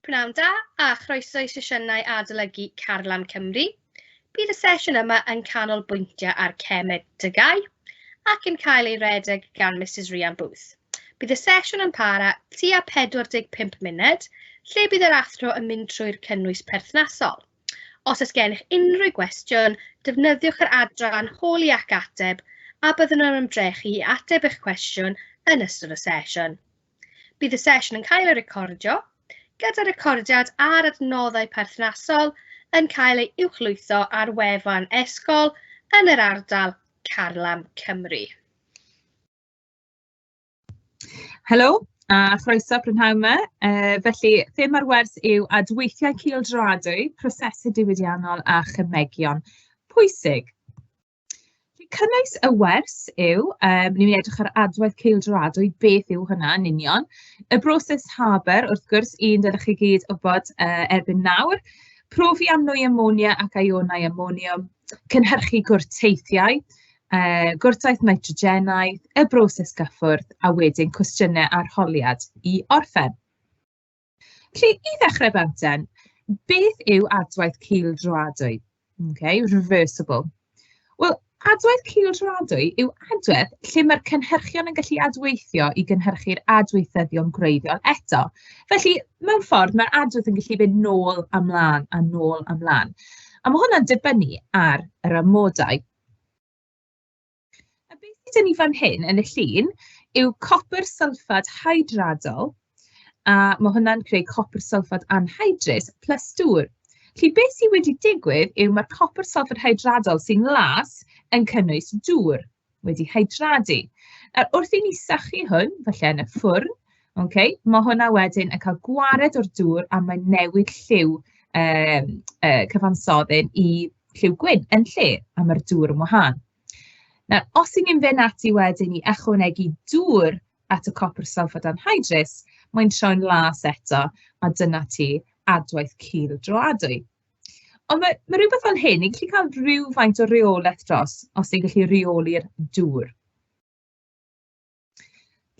Prynawn da a chroeso i sesiynau adolygu Carlam Cymru. Bydd y sesiwn yma yn canolbwyntio ar Cemeg TGAU ac yn cael ei redeg gan Mrs Rhian Booth. Bydd y sesiwn yn para tua 45 munud, lle bydd yr athro yn mynd trwy'r cynnwys perthnasol. Os oes gennych unrhyw gwestiwn, defnyddiwch yr adran holi ac ateb a byddwn yn ymdrechu i ateb eich cwestiwn yn ystod y sesiwn. Bydd y sesiwn yn cael ei recordio, gyda recordiad ar adnoddau perthnasol yn cael ei uwchlwytho ar wefan e-sgol yn yr ardal Carlam Cymru. Helo, a chroeso prynhawn yma. Felly, thema ar wers yw Adweithiau cildroadwy, prosesu diwydiannol a chymegion pwysig. Cynnwys y wers yw, ni'n mynd edrych ar adwaith cildroadwy, beth yw hynna yn union. Y broses haber, wrth gwrs, un dydych chi gyd o bod erbyn nawr. Profi am nwy amonia ac ionau amoniwm, cynhyrchu gwrteithiau, gwrtaith nitrogenaidd, y broses gyffwrdd, a wedyn cwestiynau arholiad i orffen. Felly, i ddechrau benten, beth yw adwaith cildroadwy? Reversible. Wel, adwaith cildroadwy yw adwaith lle mae'r cynhyrchion yn gallu adweithio i gynhyrchu'r adweithyddion gwreiddiol eto. Felly, mewn ffordd, mae'r adwaith yn gallu fynd nôl amlaen a nôl amlaen. A mae hwnna'n dibynnu ar yr amodau. A beth sydd ni fan hyn yn y llun yw copr sylffad hydradol, a mae hwnna'n creu copr sylffad anhydrus plus dŵr. Felly, beth sydd wedi digwydd yw mae'r copr sylffad hydradol sy'n las yn cynnwys dŵr wedi hydradu. Wrth i ni sychu hwn, falle yn y ffwrn, mae hwnna wedyn yn cael gwared o'r dŵr a mae'n newid lliw cyfansoddyn i lliw gwyn yn lle, a mae'r dŵr yn wahân. Os i ni'n fynd ati wedyn i ychwanegu dŵr at y copr sylffad anhydrus, mae'n troi'n las eto, a dyna ti adwaith cildroadwy. Ond mae rhywbeth fel hyn yn gallu cael rhywfaint o reolaeth dros os ni'n gallu reoli'r dŵr.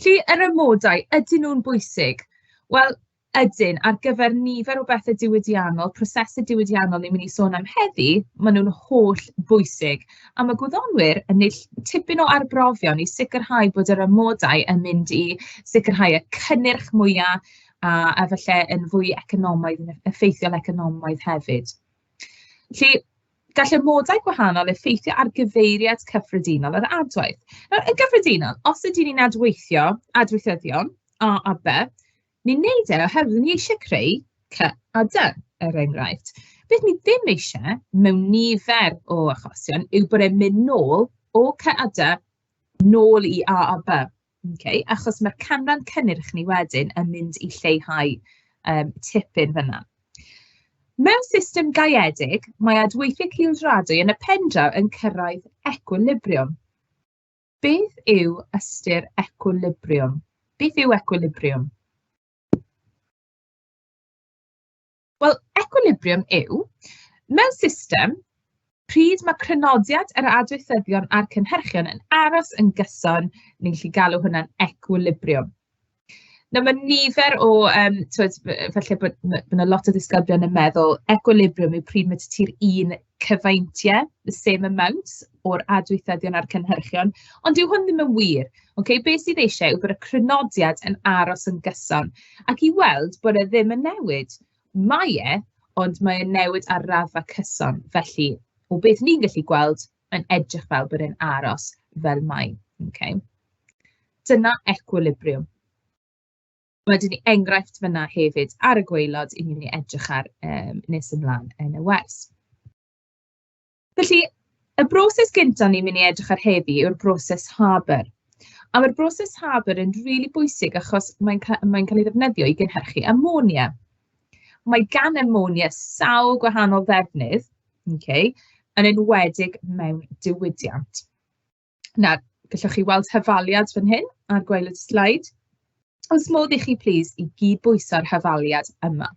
Felly, yr amodau, ydyn nhw'n bwysig? Wel, ydyn, ar gyfer nifer o bethau diwydiannol, prosesu diwydiannol ni'n mynd i sôn am heddi, maen nhw'n holl bwysig. A mae gwyddonwyr yn neud tipyn o arbrofion i sicrhau bod yr amodau yn mynd i sicrhau y cynnyrch mwyaf a falle yn fwy economaidd, yn effeithiol economaidd hefyd. Felly, gall amodau gwahanol effeithio ar gyfeiriad cyffredinol yr adwaith. Yn gyffredinol, os ydyn ni'n adweithyddion A a B, ni'n neud oherwydd ni eisiau creu C a D, er enghraifft. Beth ni ddim eisiau mewn nifer o achosion yw bod e'n mynd nôl o C a D nôl i A a B. Achos mae'r canran cynnyrch ni wedyn yn mynd i lleihau tipyn fyna. Mewn system gaeedig, mae adweithiau cildroadwy yn y pendraw yn cyrraedd equilibrium. Beth yw ystyr equilibrium? Beth yw equilibrium? Wel, equilibrium yw, mewn system, pryd mae crynodiad yr adweithyddion a'r cynhyrchion yn aros yn gyson, ni'n gallu galw hwnna'n equilibrium. Mae nifer o, falle bod yna lot o ddisgyblion yn meddwl, equilibrium yw pryd mae ti'r un cyfaintiau, the same amounts, o'r adweithyddion a'r cynhyrchion, ond dyw hwn ddim yn wir. Beth sydd eisiau yw bod y crynodiad yn aros yn gyson, ac i weld bod e ddim yn newid. Mae e, ond mae e'n newid ar raddfa cyson, felly o beth ni'n gallu gweld yn edrych fel bod e'n aros fel mae. Dyna equilibrium. Wedyn ni enghraifft fyna hefyd ar y gwaelod i ni'n edrych ar nes ymlaen yn y wers. Felly, y broses gyntaf ni'n mynd i edrych ar heddi yw'r broses haber. A mae'r broses haber yn rili bwysig achos mae'n cael ei ddefnyddio i gynhyrchu amonia. Mae gan amonia sawl gwahanol ddefnydd, yn enwedig mewn diwydiant. Gallwch chi weld hyfaliad fan hyn ar gwaelod y sleid. Os modd i chi, plis, i gydbwyso'r hyfaliad yma.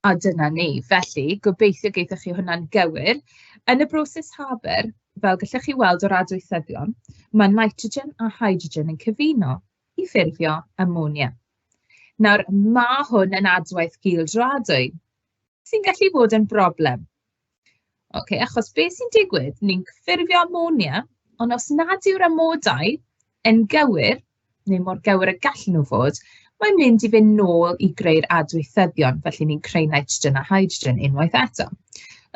A dyna ni. Felly, gobeithio geithoch chi hwnna'n gywir. Yn y broses haber, fel gallwch chi weld o'r adweithyddion, mae nitrogen a hydrogen yn cyfuno i ffurfio ammonia. Nawr, mae hwn yn adwaith cildroadwy, sy'n gallu bod yn broblem. Achos beth sy'n digwydd, ni'n ffurfio ammonia, ond os nad yw'r amodau yn gywir, neu mor gywir y gallen nhw fod, mae'n mynd i fynd nôl i greu'r adweithyddion, felly ni'n creu nitrogen a hydrogen unwaith eto.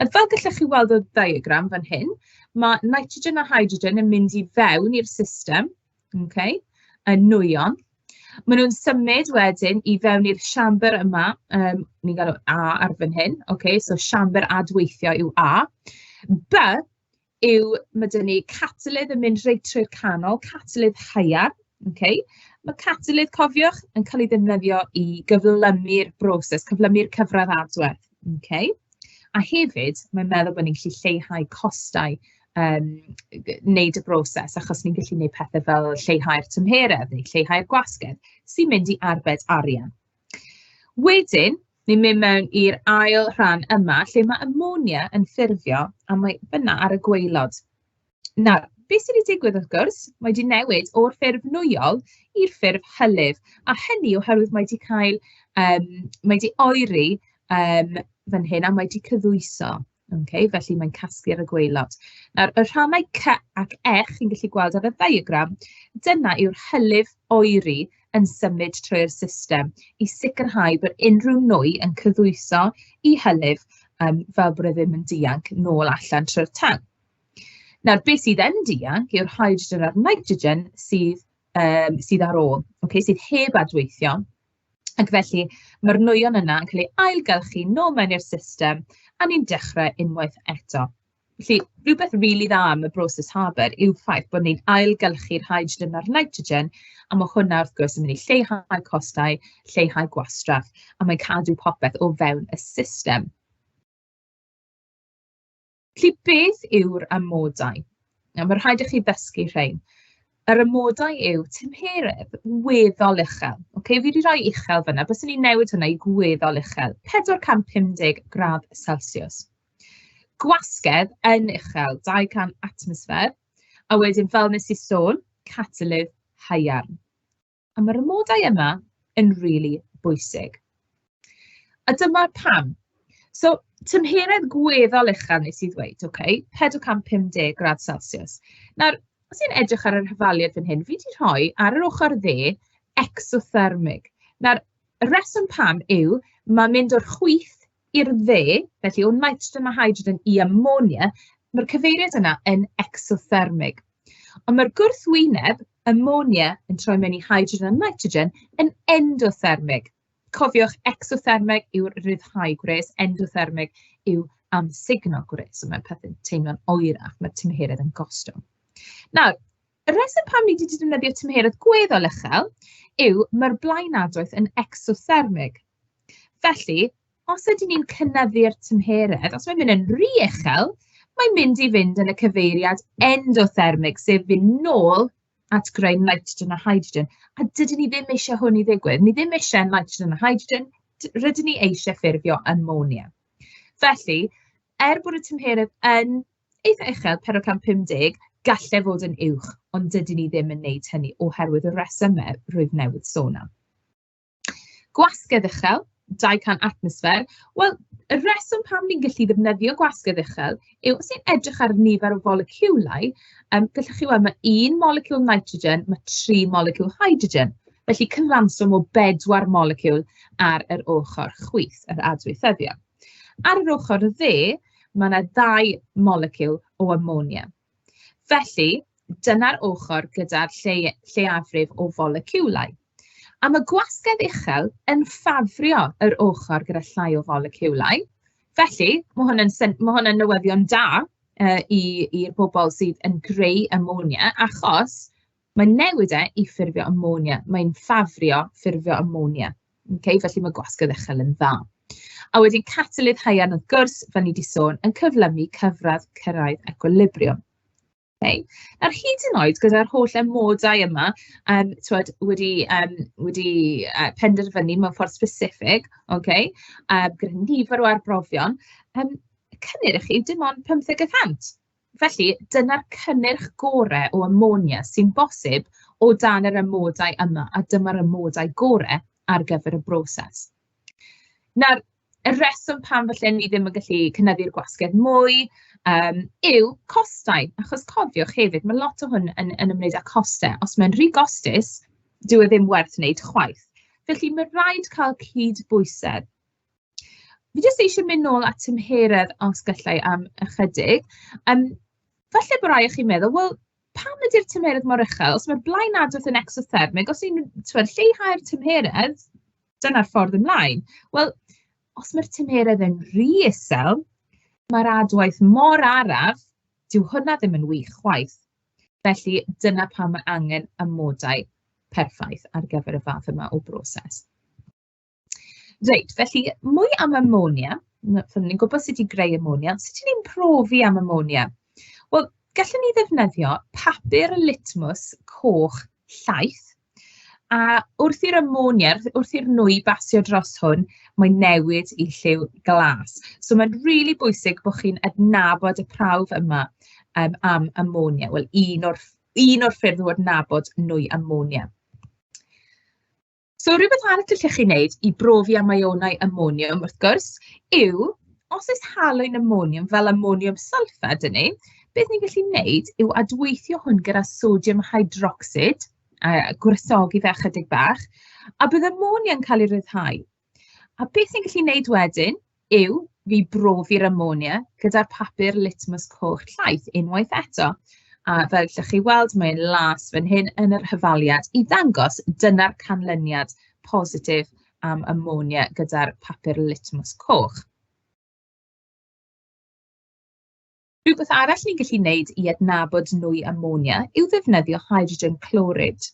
Fel gallwch chi weld o'r diagram fan hyn, mae nitrogen a hydrogen yn mynd i fewn i'r system, yn nwyon. Maen nhw'n symud wedyn i fewn i'r siambr yma, ni'n galw A ar fan hyn, so siambr adweithiau yw A. B yw, mae dyn ni catalydd yn mynd reit trwy'r canol, catalydd haearn. Mae catalydd, cofiwch, yn cael ei ddefnyddio i gyflymu'r broses, cyflymu'r cyfradd adwaith. A hefyd, mae'n meddwl bod ni'n gallu lleihau costau wneud y broses, achos ni'n gallu gwneud pethau fel lleihau'r tymheredd neu lleihau'r gwasgedd, sy'n mynd i arbed arian. Wedyn, ni'n mynd mewn i'r ail rhan yma, lle mae ammonia yn ffurfio, a mae fyna ar y gwaelod. Nawr, beth sydd wedi digwydd wrth gwrs, mae wedi newid o'r ffurf nwyol i'r ffurf hylif, a hynny oherwydd mae wedi cael, mae wedi oeri fan hyn, a mae wedi cyddwyso. Felly mae'n casglu ar y gwaelod. Nawr, y rhannau C ac E chi'n gallu gweld ar y diagram, dyna yw'r hylif oeri yn symud trwy'r system i sicrhau bod unrhyw nwy yn cyddwyso i hylif fel bod e ddim yn dianc nôl allan trwy'r tanc. Nawr, beth sydd yn dianc yw'r hydrogen a'r nitrogen sydd ar ôl, sydd heb adweithio. Ac felly, mae'r nwyon yna yn cael ei ailgylchu nôl mewn i'r system, a ni'n dechrau unwaith eto. Felly, rhywbeth rili dda am y broses Haber yw ffaith bod ni'n ailgylchu'r hydrogen a'r nitrogen, a mae hwnna wrth gwrs yn mynd i lleihau costau, lleihau gwastraff, a mae'n cadw popeth o fewn y system. Felly, beth yw'r amodau? Mae'n rhaid i chi ddysgu rhain. Yr amodau yw tymheredd weddol uchel. Fi wedi rhoi uchel fyna, bys ni'n newid hwnna i gweddol uchel, 450 gradd Celsius. Gwasgedd yn uchel, 200 atmosfer, a wedyn fel nes i sôn, catalydd haearn. A mae'r amodau yma yn rili bwysig. A dyma'r pam. So, tymheredd gweddol uchel nes i ddweud, 450 gradd Celsius. Nawr, os i'n edrych ar yr hyfaliad fan hyn, fi wedi rhoi ar yr ochr dde exothermig. Nawr, y reswm pam yw, mae'n mynd o'r chwith i'r dde, felly o nitrogen a hydrogen i ammonia, mae'r cyfeiriad yna yn exothermig. Ond mae'r gwrthwyneb, ammonia yn troi mewn i hydrogen a nitrogen, yn endothermig. Cofiwch, exothermig yw'r ryddhau gwres, endothermig yw amsugno gwres. So mae'n pethau'n teimlo'n oerach, mae'r tymheredd yn gostwng. Nawr, y reswm pam ni wedi defnyddio tymheredd gweddol uchel yw mae'r blaenadwaith yn exothermig. Felly, os ydyn ni'n cynyddu'r tymheredd, os mae'n mynd yn rhy uchel, mae'n mynd i fynd yn y cyfeiriad endothermig, sef fynd nôl at greu nitrogen a hydrogen. A dydyn ni ddim eisiau hwn i ddigwydd. Ni ddim eisiau nitrogen a hydrogen, rydyn ni eisiau ffurfio ammonia. Felly, bod y tymheredd yn eitha uchel, 450, gallai fod yn uwch, ond dydyn ni ddim yn gwneud hynny oherwydd y resymau rwyf newydd sôn am. Gwasgedd uchel, 200 atmosfer. Wel, y reswm pam ni'n gallu ddefnyddio gwasgedd uchel yw os ni'n edrych ar nifer o foleciwlau, gallwch chi weld mae 1 moleciwl nitrogen, mae 3 moleciwl hydrogen. Felly cyfanswm o 4 moleciwl ar yr ochr chwith, yr adweithyddiau. Ar yr ochr dde, mae yna 2 moleciwl o ammonia. Felly, dyna'r ochr gyda'r lleiafrif o foleciwlau. A mae gwasgedd uchel yn ffafrio yr ochr gyda llai o foleciwlau. Felly, mae hwnna'n newyddion da i'r bobl sydd yn greu ammonia, achos mae'n newid i ffurfio ammonia. Mae'n ffafrio ffurfio ammonia. Felly mae gwasgedd uchel yn dda. A wedyn catalydd haearn wrth gwrs, fel ni wedi sôn, yn cyflymu cyfradd cyrraedd equilibrium. Nawr hyd yn oed gyda'r holl amodau yma wedi penderfynu mewn ffordd specific, gyda nifer o arbrofion, cynnyrchu dim ond 15%. Felly, dyna'r cynnyrch gorau o ammonia sy'n bosib o dan yr amodau yma, a dyma'r amodau gorau ar gyfer y broses. Nawr, y reswm pam falle ni ddim yn gallu cynyddu'r gwasgedd mwy yw costau, achos cofiwch hefyd, mae lot o hwn yn ymwneud â costau. Os mae'n rhy gostus, dyw e ddim werth wneud chwaith. Felly, mae rhaid cael cydbwysedd. Fi jyst eisiau mynd nôl at tymheredd os gallai am ychydig. Falle bod rai o chi'n meddwl, wel, pam ydy'r tymheredd mor uchel? Os mae'r blaen adwaith yn exothermig, os ni'n lleihau'r tymheredd, dyna'r ffordd ymlaen. Wel, os mae'r tymheredd yn rhy isel, mae'r adwaith mor araf, dyw hwnna ddim yn wych chwaith. Felly, dyna pam mae angen amodau perffaith ar gyfer y fath yma o broses. Reit, felly, mwy am ammonia. Ni'n gwybod sut i greu ammonia. Sut ni'n profi am ammonia? Wel, gallwn ni ddefnyddio papur litmus coch llaeth, a wrth i'r ammonia, wrth i'r nwy basio dros hwn, mae'n newid i lliw glas. So mae'n rili bwysig bod chi'n adnabod y prawf yma am ammonia. Wel, un o'r ffyrdd o adnabod nwy ammonia. So rhywbeth arall allwch chi wneud i brofi am ionau ammoniwm, wrth gwrs, yw, os oes halwyn ammoniwm fel ammoniwm sylffwrig dyn ni, beth ni'n gallu wneud yw adweithio hwn gyda sodium hydroxid, a gwresogi fe chydig bach, a bydd ammonia'n cael ei ryddhau. A beth ni'n gallu wneud wedyn yw fi brofi'r ammonia gyda'r papur litmus coch llaeth unwaith eto. A fel allwch chi weld, mae'n las fan hyn yn yr hyfaliad i ddangos dyna'r canlyniad positif am ammonia gyda'r papur litmus coch. Rhywbeth arall ni'n gallu wneud i adnabod nwy ammonia yw ddefnyddio hydrogen clorid.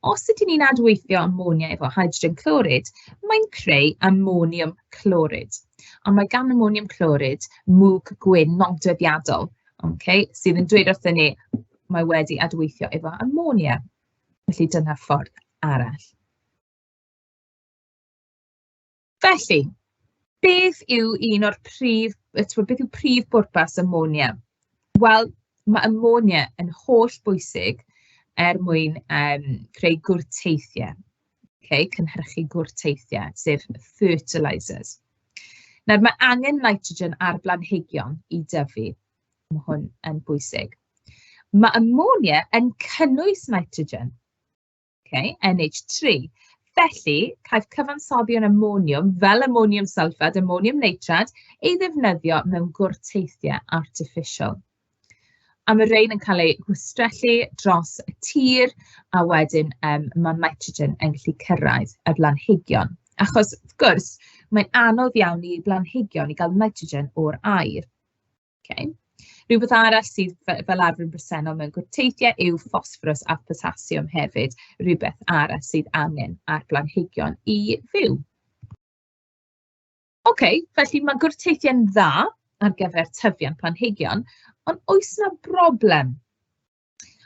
Os ydyn ni'n adweithio ammonia efo hydrogen clorid, mae'n creu ammonium clorid. A mae gan ammonium clorid mwg gwyn nodweddiadol, sydd yn dweud wrthyn ni mae wedi adweithio efo ammonia. Felly dyna'r ffordd arall. Felly, beth yw prif bwrpas ammonia? Wel, mae ammonia yn holl bwysig mwyn creu gwrteithiau, cynhyrchu gwrteithiau, sef fertilisers. Nawr, mae angen nitrogen ar blanhigion i dyfu. Mae hwn yn bwysig. Mae ammonia yn cynnwys nitrogen, NH3. Felly, caiff cyfansoddion ammoniwm fel ammoniwm sylffwrig, ammoniwm nitrad, ei ddefnyddio mewn gwrteithiau artificial. A mae rhain yn cael ei gwistrellu dros y tir, a wedyn mae nitrogen yn gallu cyrraedd y blanhigion. Achos, wrth gwrs, mae'n anodd iawn i blanhigion i gael nitrogen o'r aer. Rhywbeth arall sydd fel arfer yn bresennol mewn gwrteithiau yw ffosfforws a potasiwm hefyd, rhywbeth arall sydd angen ar blanhigion i fyw. Felly mae gwrteithiau'n dda ar gyfer tyfiant planhigion, ond oes yna broblem?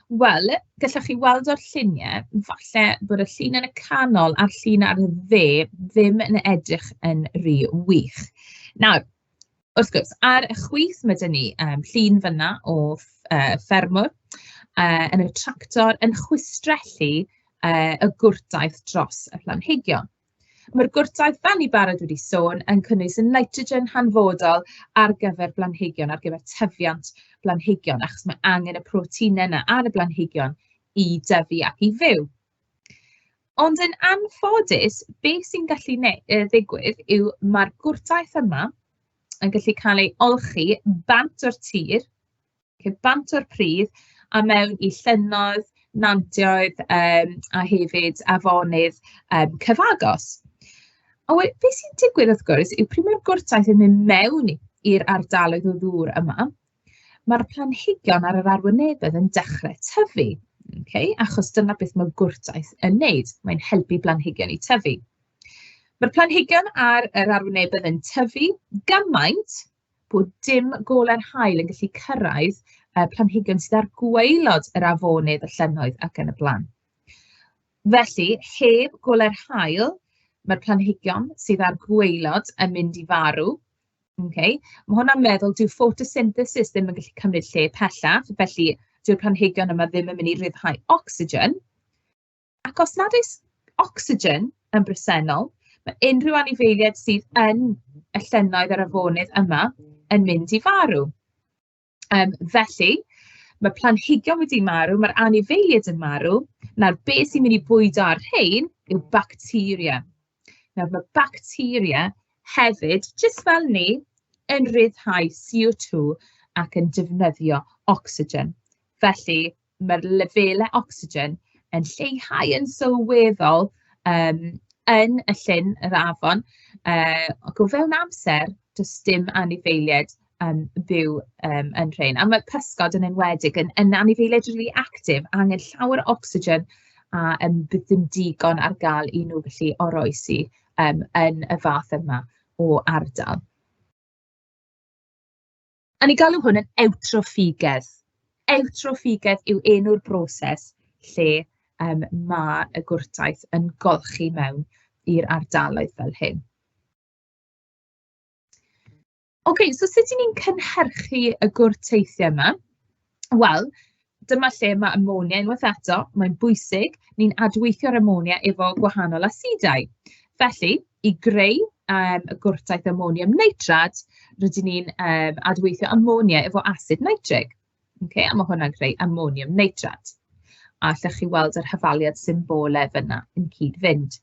Wel, gallwch chi weld o'r lluniau, falle bod y llun yn y canol a'r llun ar y ddim yn edrych yn rhy wych. Nawr, wrth gwrs, ar y chwith mae dyn ni llun fyna o ffermwr yn y tractor yn chwistrellu y gwrtaith dros y planhigion. Mae'r gwrtaith fel ni barod wedi sôn yn cynnwys y nitrogen hanfodol ar gyfer blanhigion, ar gyfer tyfiant blanhigion, achos mae angen y proteinau yna ar y blanhigion i dyfu ac i fyw. Ond yn anffodus, beth sy'n gallu ddigwydd yw mae'r gwrtaith yma yn gallu cael ei olchi bant o'r tir, bant o'r pridd, a mewn i llynnoedd, nantioedd a hefyd afonydd cyfagos. A beth sy'n digwydd wrth gwrs yw pryd mae'r gwrtaith yn mynd mewn i'r ardaloedd o ddŵr yma, mae'r planhigion ar yr arwynebedd yn dechrau tyfu, achos dyna beth mae gwrtaith yn wneud, mae'n helpu blanhigion i tyfu. Mae'r planhigion ar yr arwynebedd yn tyfu gymaint bod dim gole'r haul yn gallu cyrraedd planhigion sydd ar gwaelod yr afonydd, y llynnoedd ac yn y blaen. Felly, heb gole'r haul, mae'r planhigion sydd ar gwaelod yn mynd i farw, Okay? Mae hwnna'n meddwl dyw photosynthesis ddim yn gallu cymryd lle pellach, felly dyw'r planhigion yma ddim yn mynd i ryddhau ocsigen. Ac os nad oes ocsigen yn bresennol, mae unrhyw anifeiliaid sydd yn y llynnoedd yr afonydd yma yn mynd i farw. Felly, mae planhigion wedi marw, mae'r anifeiliaid yn marw, nawr beth sy'n mynd i bwydo ar rhain yw bacteria. Nawr mae bacteria hefyd, jyst fel ni, yn ryddhau CO2 ac yn defnyddio ocsigen. Felly, mae'r lefelau ocsigen yn lleihau yn sylweddol yn y llyn, yr afon, ac o fewn amser, does dim anifeiliaid byw yn rhain. A mae pysgod yn enwedig yn anifeiliaid rili actif, angen llawer o ocsigen a bydd ddim digon ar gael i nhw gallu oroesi yn y fath yma o ardal. A ni galw hwn yn eutrophigedd. Eutrophigedd yw enw'r broses lle mae y gwrtaith yn golchi mewn i'r ardaloedd fel hyn. So sut ni'n cynhyrchu y gwrteithiau yma? Wel, dyma lle mae ammonia unwaith eto, mae'n bwysig, ni'n adweithio'r ammonia efo gwahanol asidau. Felly, i greu y gwrtaith ammonium nitrad, rydyn ni'n adweithio ammonia efo asid nitrig. A mae hwnna'n creu ammonium nitrad. A allwch chi weld yr hafaliad symbolau fyna yn cyd-fynd.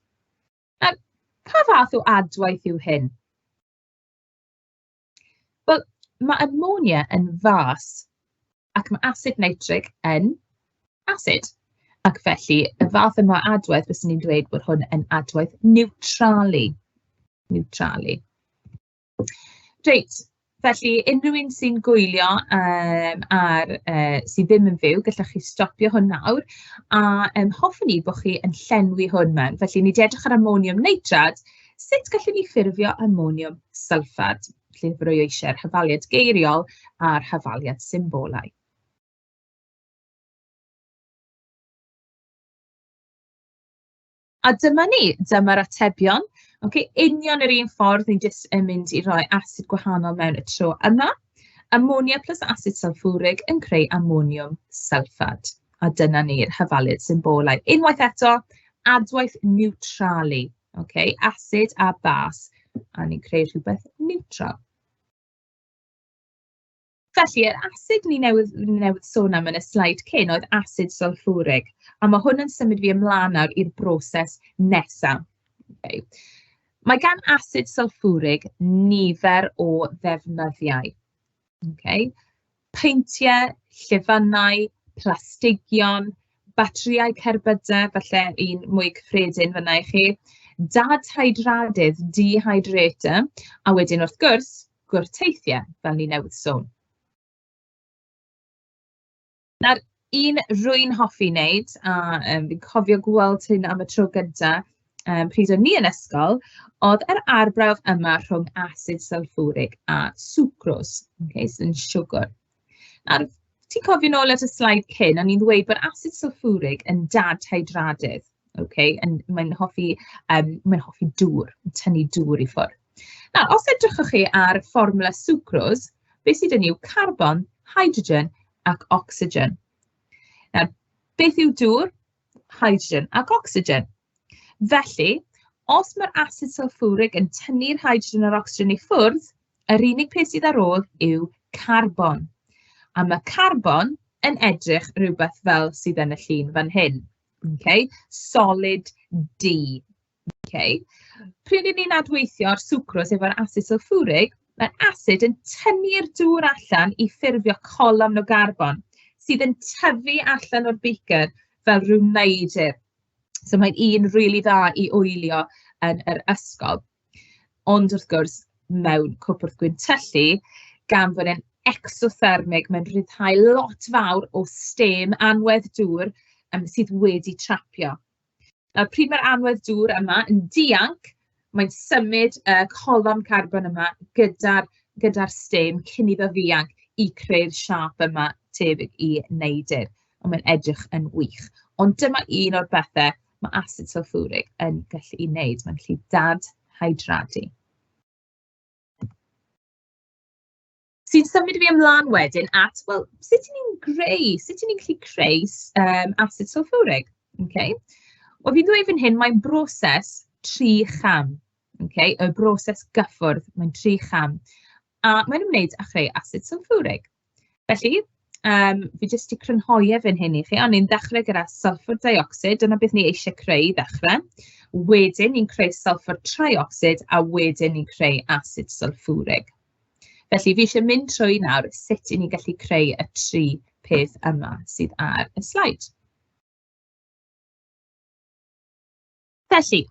Nawr, pa fath o adwaith yw hyn? Wel, mae ammonia yn fas ac mae asid nitrig yn asid. Ac felly, y fath yma o adwaith, bys ni'n dweud bod hwn yn adwaith neutrali. Reit, felly unrhyw un sy'n gwylio sydd ddim yn fyw, gallwch chi stopio hwn nawr, a hoffwn ni bod chi yn llenwi hwn mewn. Felly, ni edrych ar ammonium nitrad, sut gallwn ni ffurfio ammonium sylffad? Felly, rwy eisiau'r hafaliad geiriol a'r hafaliad symbolau. A dyma ni, dyma'r atebion. Union yr un ffordd, ni'n jyst yn mynd i roi asid gwahanol mewn y tro yma. Ammonia plus asid sylffwrig yn creu ammonium sylffad. A dyna ni'r hafaliad symbolau. Unwaith eto, adwaith neutrali. Asid a bas. A ni'n creu rhywbeth neutral. Felly, yr asid ni newydd sôn am yn y sleid cyn oedd asid sylffwrig. A mae hwn yn symud fi ymlaen nawr i'r broses nesaf. Mae gan asid sylffwrig nifer o ddefnyddiau. Peintiau, llifynnau, plastigion, bateriau cerbydau, falle un mwy cyffredin fyna i chi, dadhydradydd, dehydrator, a wedyn wrth gwrs, gwrteithiau, fel ni newydd sôn. Nawr, un rwy'n hoffi wneud, a fi'n cofio gweld hyn am y tro gyntaf, pryd o'n ni yn ysgol, oedd yr arbrawf yma rhwng asid sylffwrig a sucrose, sy'n siwgr. Nawr, ti'n cofio nôl at y sleid cyn, o'n i'n dweud bod asid sylffwrig yn dadhydradydd, mae'n hoffi dŵr, tynnu dŵr i ffwrdd. Nawr, os edrychwch chi ar fformula sucrose, beth sydd yn yw carbon, hydrogen ac ocsigen. Nawr, beth yw dŵr? Hydrogen ac ocsigen. Felly, os mae'r asid sylffwrig yn tynnu'r hydrogen a'r ocsigen i ffwrdd, yr unig peth sydd ar ôl yw carbon. A mae carbon yn edrych rhywbeth fel sydd yn y llun fan hyn. Solid D. Pryd ni'n adweithio'r sucrose efo'r asid sylffwrig, mae'r asid yn tynnu'r dŵr allan i ffurfio colofn o garbon, sydd yn tyfu allan o'r beaker fel rhyw neidr. So mae'n un rili dda i wylio yn yr ysgol. Ond wrth gwrs, mewn cwpwrdd gwyntyllu, gan fod yn exothermig, mae'n rhyddhau lot fawr o stem anwedd dŵr sydd wedi trapio. Nawr, pryd mae'r anwedd dŵr yma yn dianc, mae'n symud y colofn carbon yma gyda'r stem cyn iddo ddianc i creu'r siap yma tebyg i neidr. Ond mae'n edrych yn wych. Ond dyma un o'r bethau mae asid sylffwrig yn gallu wneud. Mae'n gallu dadhydradu. Sy'n symud fi ymlaen wedyn at, wel, sut ni'n gallu creu asid sylffwrig? Okay? Wel, fi'n dweud fan hyn, mae'n broses 3 cham. Okay? Y broses gyffwrdd, mae'n 3 cham. A mae'n ymwneud â chreu asid sylffwrig. Felly, fi jyst i crynhoi fan hyn i chi, ond ni'n dechrau gyda sylffwr dioxid, dyna beth ni eisiau creu i ddechrau. Wedyn, ni'n creu sylffwr trioxid, a wedyn ni'n creu asid sylffwrig. Felly, fi eisiau mynd trwy nawr sut i ni gallu creu y 3 peth yma sydd ar y sleid. Felly,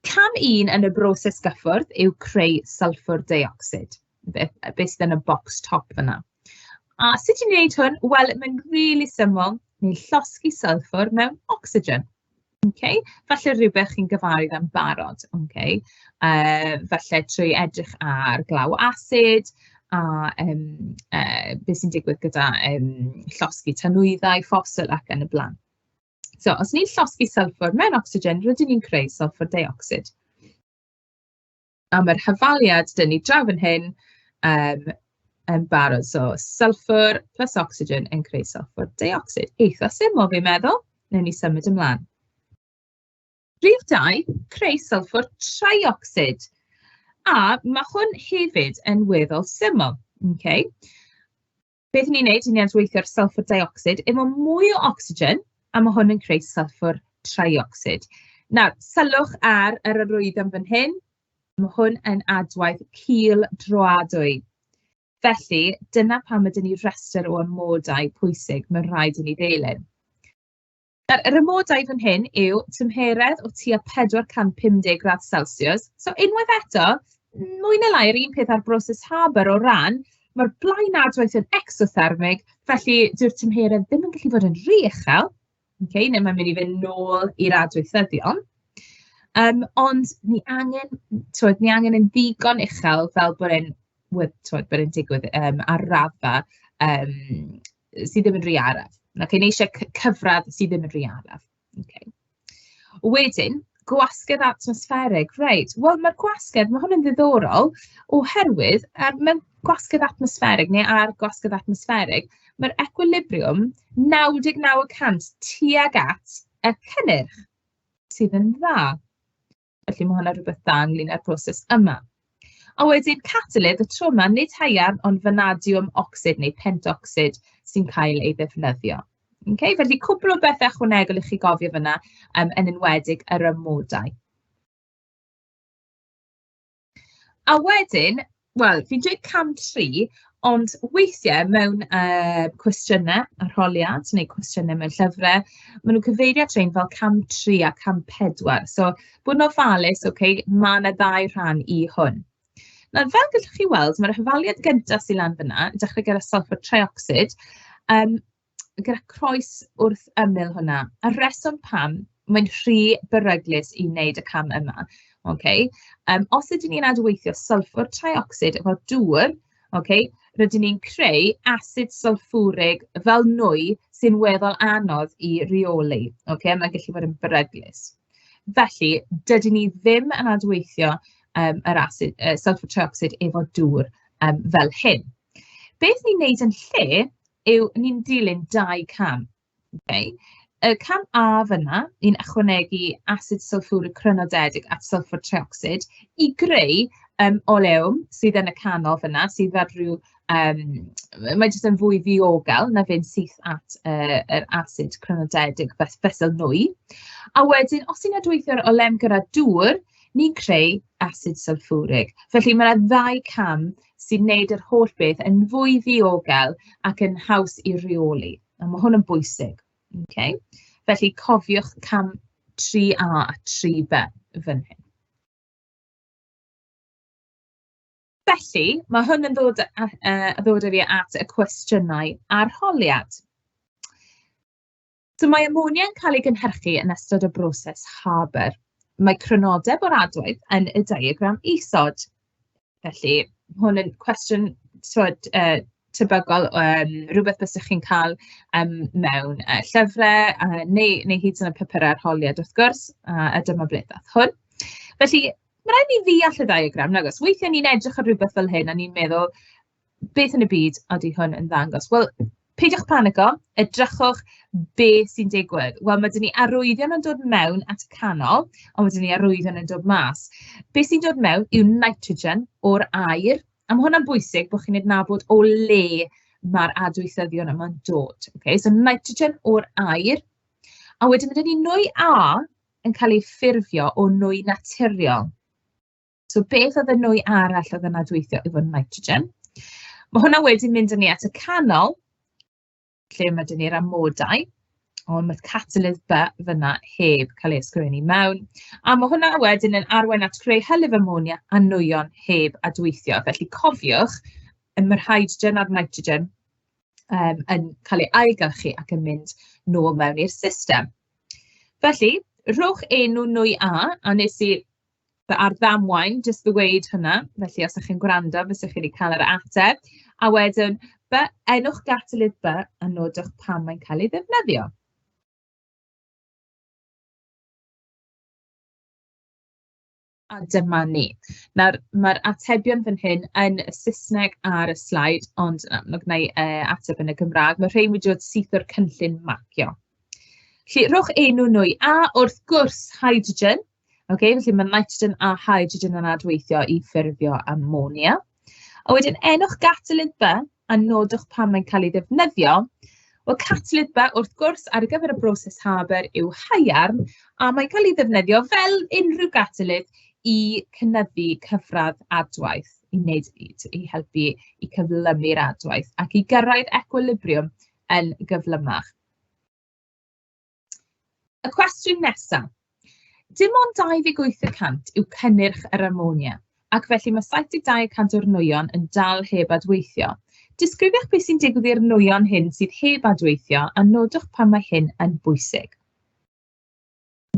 cam 1 yn y broses gyffwrdd yw creu sylffwr dioxid, beth sydd yn y bocs top fyna. A sut i'n gwneud hwn? Wel, mae'n really syml. Ni'n llosgi sylffwr mewn ocsigen. Okay? Falle rhywbeth chi'n gyfarwydd am barod. Okay? Falle trwy edrych ar glaw asid, a beth sy'n digwydd gyda llosgi tanwyddau, ffosil ac yn y blaen. So, os ni'n llosgi sylffwr mewn ocsigen, rydyn ni'n creu sylffwr dioxid. A mae'r hyfaliad dyn ni draw fan hyn yn barod. So, sylffwr plus ocsigen yn creu sylffwr dioxid. Eitha syml, fi'n meddwl. Newn ni symud ymlaen. Rhif 2, creu sylffwr trioxid. A mae hwn hefyd yn weddol syml. Okay? Beth ni'n neud, ni'n adweithio'r sylffwr dioxid efo mwy o ocsigen, a mae hwn yn creu sylffwr trioxid. Nawr, sylwch ar yr arwyddion fan hyn. Mae hwn yn adwaith cildroadwy. Felly, dyna pam ydyn ni rhestr o amodau pwysig mae'n rhaid i ni ddilyn. Yr amodau fan hyn yw tymheredd o tua 450 gradd Celsius. So, unwaith eto, mwy na lai yr un peth ar broses Haber o ran, mae'r blaen adwaith yn exothermig, felly dyw'r tymheredd ddim yn gallu bod yn rhy uchel. Okay, neu mae'n mynd i fynd nôl i'r adweithyddion. Ond ni angen yn ddigon uchel fel bod e'n digwydd ar raddfa sydd ddim yn rhy araf. Okay, ni eisiau cyfradd sydd ddim yn rhy araf. Okay. Wedyn, gwasgedd atmosfferig. Reit, wel mae'r gwasgedd, mae hwn yn ddiddorol oherwydd mewn gwasgedd atmosfferig neu ar gwasgedd atmosfferig, mae'r equilibriwm 99% tuag at y cynnyrch sydd yn dda. Felly mae hwnna rhywbeth dda ynglyn â'r broses yma. A wedyn catalydd y tro yma, nid haearn ond vanadiwm ocsid neu pentocsid sy'n cael ei ddefnyddio. Okay? Felly cwbl o bethau ychwanegol i chi gofio fyna yn enwedig yr amodau. A wedyn, wel, fi'n dweud cam 3, ond weithiau mewn cwestiynau arholiad neu cwestiynau mewn llyfrau, maen nhw'n cyfeirio at rhain fel cam 3 a cam 4. So, bod yn ofalus, okay, mae yna 2 rhan i hwn. Nawr, fel gallwch chi weld, mae'r hyfaliad gyntaf sy'n lan fyna, dechrau gyda sylffwr trioxid, gyda croes wrth ymyl hwnna. A reswm pam, mae'n rhy beryglus i wneud y cam yma. Okay? Os ydyn ni'n adweithio sylffwr trioxid efo dŵr, okay, rydyn ni'n creu asid sylffwrig fel nwy sy'n weddol anodd i reoli. Okay? Mae'n gallu bod yn beryglus. Felly, dydyn ni ddim yn adweithio sylffwr trioxid efo dŵr fel hyn. Beth ni'n neud yn lle yw ni'n dilyn 2 cam. Okay? Y cam A fyna, ni'n ychwanegu asid sylffwrig crynodedig at sylffwr trioxid i greu oleum sydd yn y canol fyna, sydd fel rhyw, mae jyst yn fwy ddiogel na fynd syth at yr asid crynodedig fesul nwy. A wedyn, os ni'n adweithio'r oleum gyda dŵr, ni'n creu asid sylffwrig. Felly mae yna 2 cam sy'n gwneud yr holl beth yn fwy ddiogel ac yn haws i reoli. A mae hwn yn bwysig. Okay? Felly cofiwch cam 3A a 3B fan hyn. Felly, mae hwn yn ddod â fi at y cwestiynau arholiad. So mae amonia yn cael ei gynhyrchu yn ystod y broses Haber. Mae crynodeb o'r adwaith yn y diagram isod. Felly, hwn yn cwestiwn tebygol, rhywbeth bysych chi'n cael mewn llyfrau neu hyd yn y papurau arholiad wrth gwrs, a dyma ble daeth hwn. Felly, mae rhaid ni ddeall y diagram, nag oes. Weithiau ni'n edrych ar rhywbeth fel hyn a ni'n meddwl, beth yn y byd ydy hwn yn ddangos? Wel, peidiwch panico, edrychwch beth sy'n digwydd. Wel, mae dyn ni arwyddion yn dod mewn at y canol, ond mae dyn ni arwyddion yn dod mas. Beth sy'n dod mewn yw nitrogen o'r aer, a mae hwnna'n bwysig bod chi'n adnabod o le mae'r adweithyddion yma'n dod. Okay? So, nitrogen o'r aer, a wedyn mae dyn ni nwy A yn cael ei ffurfio o nwy naturiol. So, beth oedd y nwy arall oedd yn adweithio efo nitrogen? Mae hwnna wedyn mynd â ni at y canol, lle mae dyn ni'r amodau, ond mae catalydd B fyna heb cael ei ysgrifennu mewn. A mae hwnna wedyn yn arwain at greu hylif ammonia a nwyon heb adweithio. Felly cofiwch, mae'r hydrogen a'r nitrogen yn cael ei ailgylchu ac yn mynd nôl mewn i'r system. Felly, rhowch enw nwy A, a nes i ar ddamwain, jyst ddweud hwnna. Felly, os ydych chi'n gwrando, fysych chi wedi cael yr ateb. A wedyn, enwch catalydd B a nodwch pam mae'n cael ei ddefnyddio. A dyma ni. Nawr, mae'r atebion fan hyn yn y Saesneg ar y sleid, ond amlwg na i ateb yn y Gymraeg. Mae rhain wedi dod syth o'r cynllun macio. Felly, rhowch enw nwy A wrth gwrs hydrogen. Okay, felly mae nitrogen a hydrogen yn adweithio i ffurfio ammonia. A wedyn enwch catalydd B a nodwch pan mae'n cael ei ddefnyddio. Wel, catalydd B wrth gwrs ar gyfer y broses Haber yw haearn, a mae'n cael ei ddefnyddio fel unrhyw catalydd i cynyddu cyfradd adwaith, i helpu i cyflymu'r adwaith ac i gyrraedd equilibrium yn gyflymach. Y cwestiwn nesaf. Dim ond 28% yw cynnyrch yr ammonia, ac felly mae 72% o'r nwyon yn dal heb adweithio. Disgrifiwch beth sy'n digwydd i'r nwyon hyn sydd heb adweithio a nodwch pan mae hyn yn bwysig.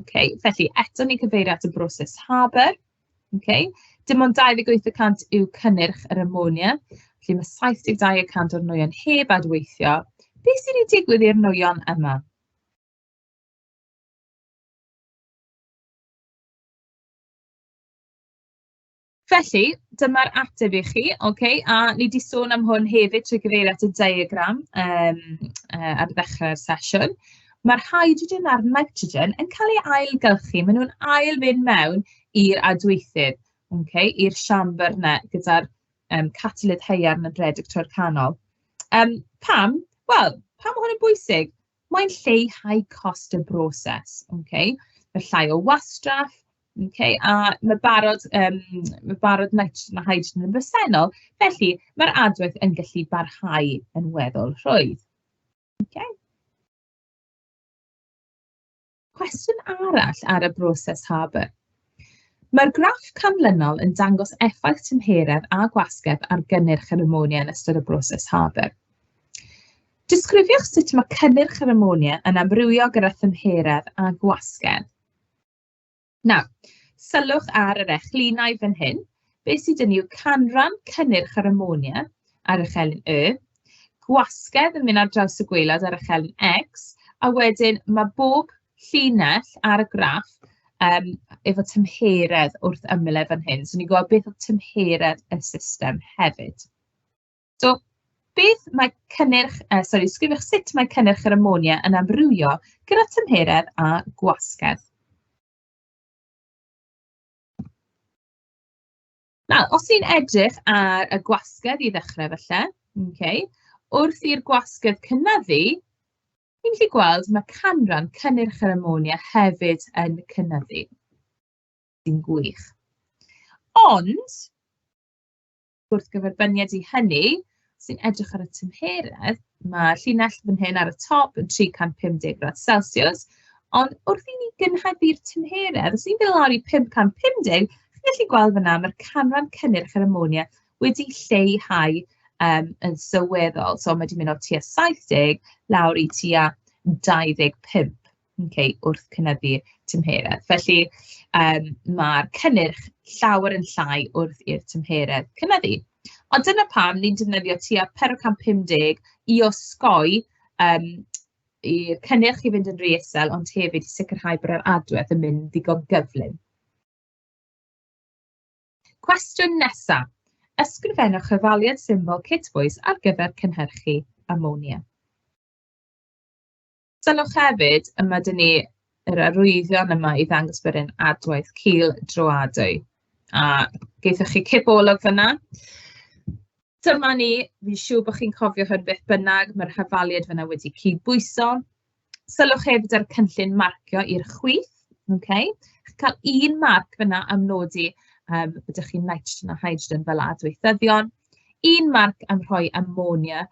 Okay, felly eto ni cyfeirio at y broses Haber. Okay. Dim ond 28% yw cynnyrch yr ammonia, felly mae 72% o'r nwyon heb adweithio. Beth sy'n ei digwydd i'r nwyon yma? Felly, dyma'r ateb i chi, okay? A ni wedi sôn am hwn hefyd trwy gyfeirio at y diagram ar ddechrau'r sesiwn. Mae'r hydrogen a'r nitrogen yn cael ei ailgylchu. Maen nhw'n ail fynd mewn i'r adweithydd, okay? I'r siambr yna gyda'r catalydd haearn yn rhedeg trwy'r canol. Pam? Wel, pam mae hwn yn bwysig? Mae'n lleihau cost y broses. Okay? Mae llai o wastraff. Okay, a mae barod nitrogen a hydrogen yn bresennol, felly mae'r adwaith yn gallu barhau yn weddol rhwydd. Okay. Cwestiwn arall ar y broses Haber. Mae'r graff canlynol yn dangos effaith tymheredd a gwasgedd ar gynnyrch yr ammonia yn ystod y broses Haber. Disgrifiwch sut mae cynnyrch yr ammonia yn amrywio gyda tymheredd a gwasgedd. Nawr, sylwch ar yr echlinau fan hyn. Beth sydd yn yw canran cynnyrch yr ammonia ar y chelyn Y, gwasgedd yn mynd ar draws y gwaelod ar y chelyn X, a wedyn mae bob llinell ar y graff efo tymheredd wrth ymyl fan hyn. So ni'n gweld beth o tymheredd y system hefyd. So, beth mae sgrifwch sut mae cynnyrch yr ammonia yn amrywio gyda tymheredd a gwasgedd. Nawr, os ni'n edrych ar y gwasgedd i ddechrau falle, okay, wrth i'r gwasgedd cynyddu, ni'n gallu gweld mae canran cynnyrch yr ammonia hefyd yn cynyddu. Sy'n gwych. Ond, wrth gyferbyniad i hynny, os ni'n edrych ar y tymheredd, mae llinell fan hyn ar y top yn 350 grad Celsius, ond wrth i ni gynheddu'r tymheredd, os ni'n mynd lawr i 550, chi'n gallu gweld fyna mae'r canran cynnyrch yr ammonia wedi lleihau yn sylweddol. So mae wedi mynd o tua 70 lawr i tua 25 wrth cynyddu tymheredd. Felly mae'r cynnyrch llawer yn llai wrth i'r tymheredd cynyddu. Ond dyna pam ni'n defnyddio tua 450 i osgoi i'r cynnyrch i fynd yn rhy isel, ond hefyd i sicrhau bod yr adwaith yn mynd ddigon gyflym. Cwestiwn nesaf. ysgrifennwch arholiad symbol cytbwys ar gyfer cynhyrchu ammonia. Sylwch hefyd, yma dyn ni yr arwyddion yma i ddangos bod yn adwaith cildroadwy. A geithoch chi cip olwg fyna. Dyma ni, fi'n siŵr bod chi'n cofio hyn beth bynnag, mae'r hyfaliad fyna wedi cydbwyso. Sylwch hefyd ar cynllun marcio i'r chwith. Okay? Chi'n cael un marc fyna am nodi byddwch chi'n nitrogen a hydrogen fel adweithyddion. Un marc am rhoi ammonia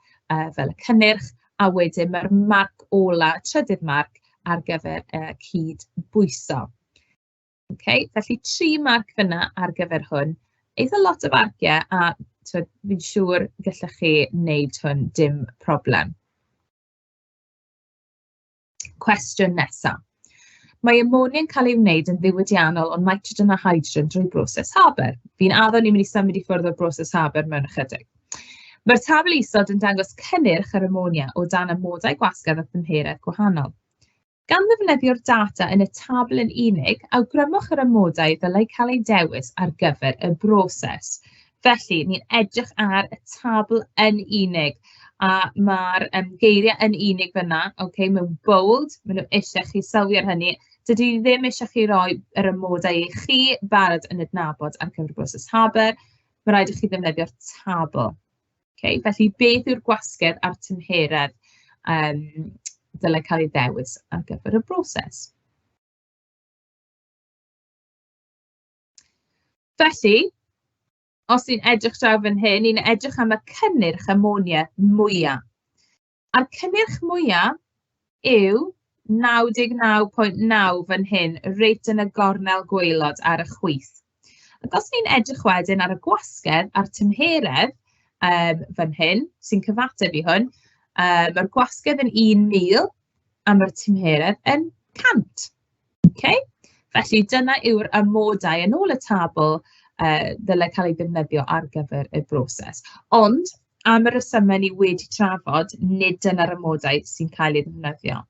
fel y cynnyrch, a wedyn mae'r marc ola, trydydd marc, ar gyfer cydbwyso. Okay? Felly 3 marc fyna ar gyfer hwn. Eitha lot o farciau a fi'n siŵr gallech chi wneud hwn dim problem. Cwestiwn nesaf. Mae ammonia'n cael ei wneud yn ddiwydiannol o nitrogen a hydrogen drwy broses Haber. Fi'n addo ni'n mynd i symud i ffwrdd o'r broses Haber mewn ychydig. Mae'r tabl isod yn dangos cynnyrch yr ammonia o dan amodau gwasgedd a tymheredd gwahanol. Gan ddefnyddio'r data yn y tabl yn unig, awgrymwch yr amodau ddylai cael ei dewis ar gyfer y broses. Felly, ni'n edrych ar y tabl yn unig, a mae'r geiriau yn unig fyna, mewn bold, maen nhw eisiau chi sylwi ar hynny. Dydw i ddim eisiau chi roi yr amodau i chi barod yn adnabod ar gyfer y broses Haber. Mae rhaid i chi ddefnyddio'r tabl. Felly, beth yw'r gwasgedd a'r tymheredd dylai cael ei ddewis ar gyfer y broses? Felly, os ni'n edrych draw fan hyn, ni'n edrych am y cynnyrch ammonia mwyaf. A'r cynnyrch mwyaf yw 99.9 fan hyn, reit yn y gornel gwaelod ar y chwith. Ac os ni'n edrych wedyn ar y gwasgedd a'r tymheredd fan hyn, sy'n cyfateb i hwn, mae'r gwasgedd yn 1,000 a mae'r tymheredd yn 100. Felly dyna yw'r amodau yn ôl y tabl ddylai cael ei ddefnyddio ar gyfer y broses. Ond, am y resymau ni wedi trafod, nid dyna'r amodau sy'n cael ei ddefnyddio.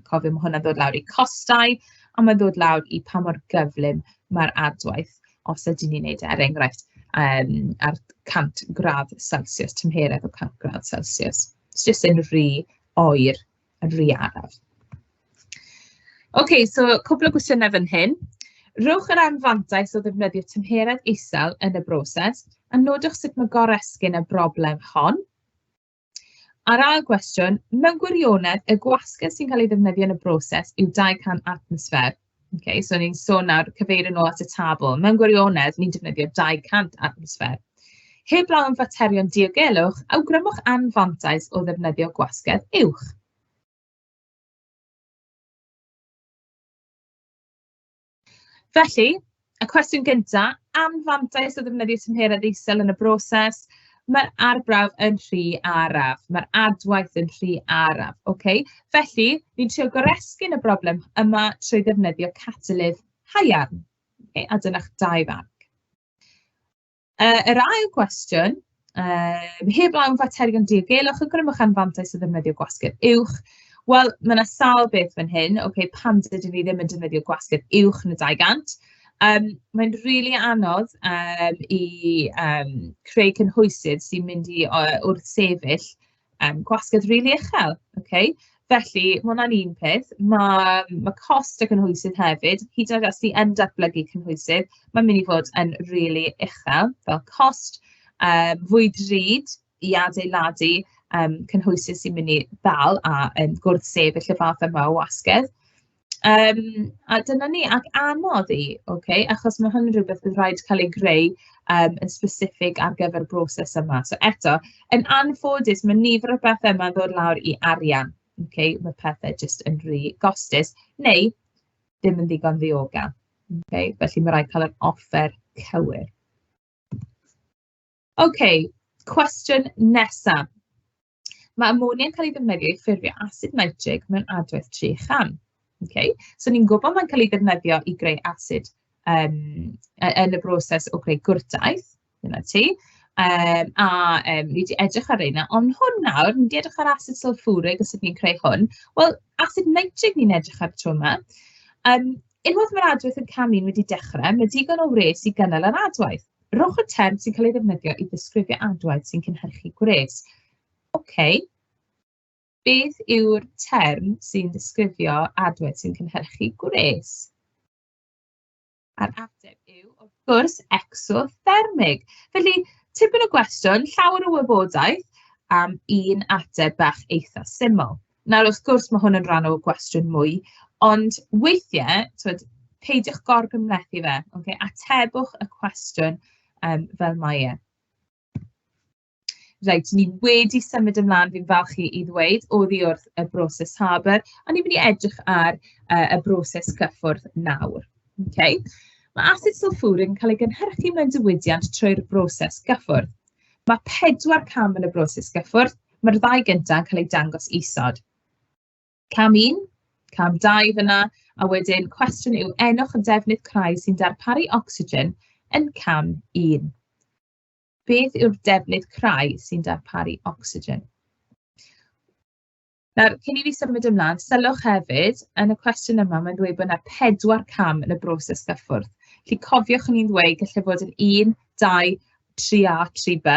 Cofio, mae hwnna'n ddod lawr i costau, a mae'n dod lawr i pa mor gyflym mae'r adwaith, os ydyn ni'n neud enghraifft ar 100 gradd Celsius, tymheredd o 100 gradd Celsius. It's just yn rhy oer, yn rhy araf. So cwbl o gwestiynau fan hyn. Rhowch yr anfantais o ddefnyddio tymheredd isel yn y broses, a nodwch sut mae goresgyn y broblem hon. Ar ail gwestiwn, mewn gwirionedd, y gwasgedd sy'n cael ei ddefnyddio yn y broses yw 200 atmosfer. So ni'n sôn nawr cyfeirio nôl at y tabl. Mewn gwirionedd, ni'n defnyddio 200 atmosfer. Heblaw am faterion diogelwch, awgrymwch anfantais o ddefnyddio gwasgedd uwch. Felly, y cwestiwn gyntaf, anfantais o ddefnyddio tymheredd isel yn y broses. Mae'r arbrawf yn rhy araf. Mae'r adwaith yn rhy araf. Felly, ni'n trio goresgyn y broblem yma trwy ddefnyddio catalydd haearn. A dyna'ch 2 farc. Yr ail gwestiwn, heblaw am faterion diogelwch, awgrymwch anfantais o ddefnyddio gwasgedd uwch. Wel, mae yna sawl beth fan hyn. Pam dydyn ni ddim yn defnyddio gwasgedd uwch yn y 200? Mae'n rili anodd i creu cynhwysydd sy'n mynd i wrth sefyll gwasgedd rili uchel. Felly, mae hwnna'n un peth. Mae cost y cynhwysydd hefyd, hyd yn oed os ti yn datblygu cynhwysydd, mae'n mynd i fod yn rili uchel, fel cost, fwy drud i adeiladu cynhwysydd sy'n mynd i ddal a gwrth sefyll y fath yma o wasgedd. A dyna ni, ac anodd i, achos mae hwn yn rhywbeth bydd rhaid cael ei greu yn specific ar gyfer broses yma. So eto, yn anffodus, mae nifer o bethau yma'n ddod lawr i arian. Mae pethau jyst yn rhy gostus, neu ddim yn ddigon ddiogel. Felly mae rhaid cael yr offer cywir. Cwestiwn nesaf. Mae ammonia'n cael ei ddefnyddio i ffurfio asid nitrig mewn adwaith 3 So ni'n gwybod mae'n cael ei ddefnyddio i greu asid yn y broses o greu gwrtaith, dyna ti. A ni wedi edrych ar reina, ond hwn nawr, ni wedi edrych ar asid sylffwrig os ydyn ni'n creu hwn. Wel, asid nitrig ni'n edrych ar tro yma. Unwaith mae'r adwaith yn camu'n wedi dechrau, mae digon o wres i gynnal yr adwaith. rhowch y term sy'n cael ei ddefnyddio i ddisgrifio adwaith sy'n cynhyrchu gwres. Beth yw'r term sy'n disgrifio adwaith sy'n cynhyrchu gwres? A'r ateb yw, wrth gwrs, exothermig. Felly, tipyn o gwestiwn, llawer o wybodaeth am un ateb bach eitha syml. Nawr, wrth gwrs, mae hwn yn rhan o gwestiwn mwy, ond weithiau, peidiwch gorgymlethu fe, atebwch y cwestiwn fel mae e. Reit, ni wedi symud ymlaen, fi'n falch i ddweud, oddi wrth y broses haber, a ni'n mynd i edrych ar y broses cyffwrdd nawr. Mae asid sylffwrig yn cael ei gynhyrchu mewn diwydiant trwy'r broses gyffwrdd. Mae 4 cam yn y broses gyffwrdd, mae'r 2 gyntaf yn cael ei dangos isod. Cam 1, cam 2 fyna, a wedyn cwestiwn yw enwch y defnydd craidd sy'n darparu ocsigen yn cam 1. Beth yw'r defnydd craidd sy'n darparu ocsigen? Nawr, cyn i fi symud ymlaen, sylwch hefyd, yn y cwestiwn yma, mae'n dweud bod yna 4 cam yn y broses gyffwrdd. Felly cofiwch yn i'n dweud gallai fod yn 1, 2, 3A, 3B,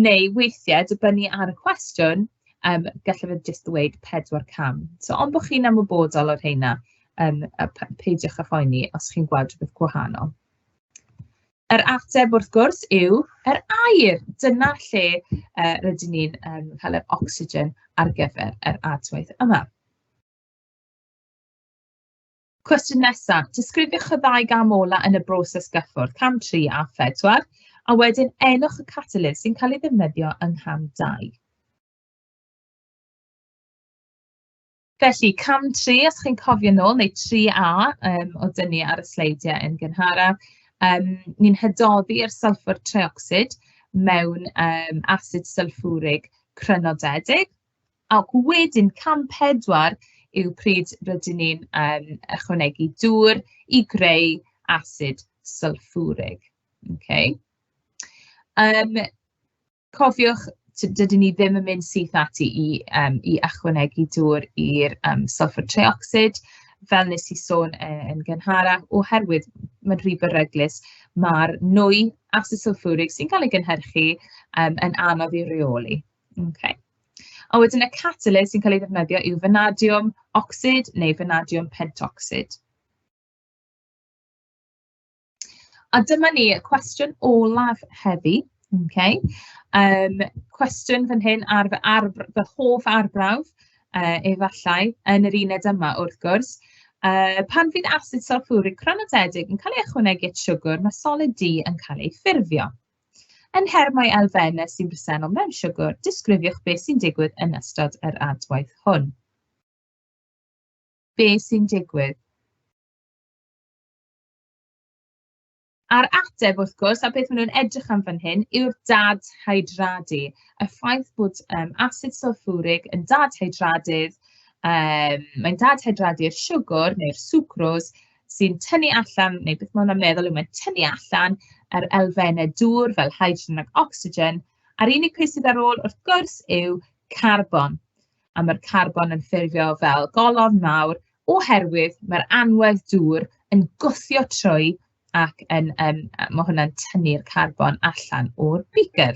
neu weithiau, dibynnu ar y cwestiwn, gallai fod jyst dweud 4 cam. So, ond bod chi'n ymwybodol o'r rheina, peidiwch â phoeni os chi'n gweld rhywbeth gwahanol. Yr ateb wrth gwrs yw yr aer. Dyna lle rydyn ni'n cael yr ocsigen ar gyfer yr adwaith yma. Cwestiwn nesaf. Disgrifiwch y 2 gam ola yn y broses gyffwrdd, cam 3 a 4, a wedyn enwch y catalyst sy'n cael ei ddefnyddio yng ngham 2. Felly, cam 3, os chi'n cofio nôl, neu 3A, o dynnu ar y sleidiau yn gynharaf, ni'n hydoddi'r sylffwr triocsid mewn asid sylffwrig crynodedig, ac wedyn cam 4 yw pryd rydyn ni'n ychwanegu dŵr i greu asid sylffwrig. Cofiwch, dydyn ni ddim yn mynd syth ati i ychwanegu dŵr i'r sylffwr triocsid, fel nes i sôn yn gynharach, oherwydd mae'n rhy beryglus, mae'r nwy asid sylffwrig sy'n cael ei gynhyrchu yn anodd i reoli. A wedyn y catalyst sy'n cael ei ddefnyddio yw vanadiwm ocsid neu vanadiwm pentocsid. A dyma ni y cwestiwn olaf heddi. Cwestiwn fan hyn ar fy hoff arbrawf, efallai, yn yr uned yma wrth gwrs. Pan fydd asid sylffwrig crynodedig yn cael ei ychwanegu at siwgr, mae solid D yn cael ei ffurfio. Yn hermau elfennau sy'n bresennol mewn siwgr, disgrifiwch beth sy'n digwydd yn ystod yr adwaith hwn. Beth sy'n digwydd? A'r ateb wrth gwrs, a beth maen nhw'n edrych am fan hyn, yw'r dadhydradu. Y ffaith bod asid sylffwrig yn dadhydradydd, mae'n dadhydradu'r siwgr neu'r sucrose sy'n tynnu allan, neu beth maen nhw'n meddwl yw mae'n tynnu allan yr elfennau dŵr fel hydrogen ac ocsigen, a'r unig peth sydd ar ôl wrth gwrs yw carbon. A mae'r carbon yn ffurfio fel golofn mawr oherwydd mae'r anwedd dŵr yn gwthio trwy ac mae hwnna'n tynnu'r carbon allan o'r beaker.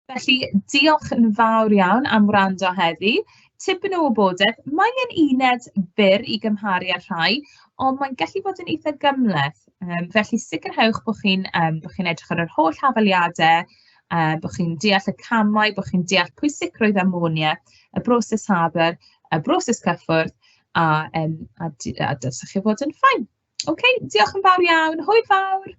Felly, diolch yn fawr iawn am wrando heddi. Tipyn o wybodaeth, mae'n uned byr i gymharu â'r rhai, ond mae'n gallu bod yn eitha gymleth. Felly, sicrhewch bod chi'n edrych ar yr holl hafaliadau, bod chi'n deall y camau, bod chi'n deall pwysigrwydd ammonia, y broses haber, y broses cyffwrdd, a dylsech chi fod yn ffain. Diolch yn fawr iawn, hwyl fawr!